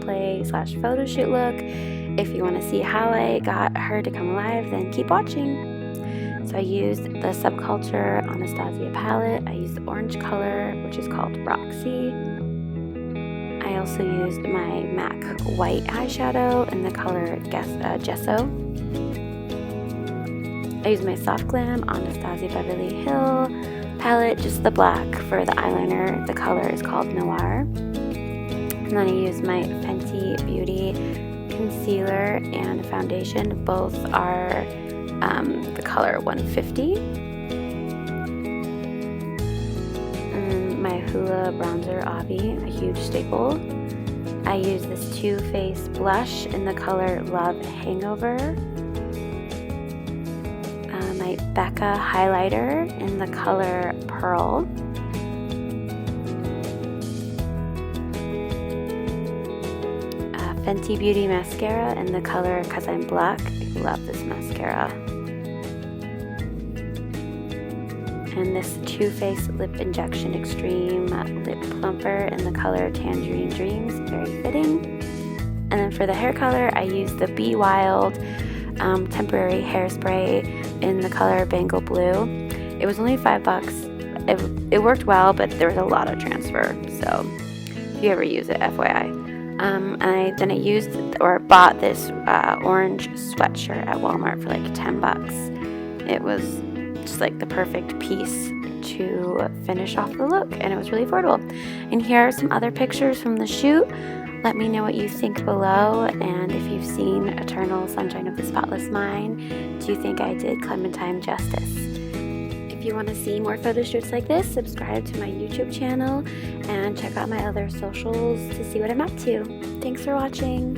cosplay slash photo shoot look. If you want to see how I got her to come alive, then keep watching. So I used the Subculture Anastasia palette. I used the orange color, which is called Roxy. I also used my MAC white eyeshadow in the color Gesso. I used my Soft Glam Anastasia Beverly Hill palette, just the black for the eyeliner. The color is called Noir. And then I used my Fenty Beauty concealer and foundation. Both are the color 150. And my Hoola bronzer Avi, a huge staple. I used this Too Faced blush in the color Love Hangover. My Becca highlighter in the color Pearl. Fenty Beauty mascara in the color Cause I'm Black. I love this mascara. And this Too Faced Lip Injection Extreme Lip Plumper in the color Tangerine Dreams. Very fitting. And then for the hair color, I used the Be Wild temporary hairspray in the color Bangle Blue. It was only $5. It worked well, but there was a lot of transfer. So if you ever use it, FYI. And then I used or bought this orange sweatshirt at Walmart for like $10. It was just like the perfect piece to finish off the look, and it was really affordable. And here are some other pictures from the shoot. Let me know what you think below, and if you've seen Eternal Sunshine of the Spotless Mind, do you think I did Clementine justice? If you want to see more photo shoots like this, subscribe to my YouTube channel and check out my other socials to see what I'm up to. Thanks for watching.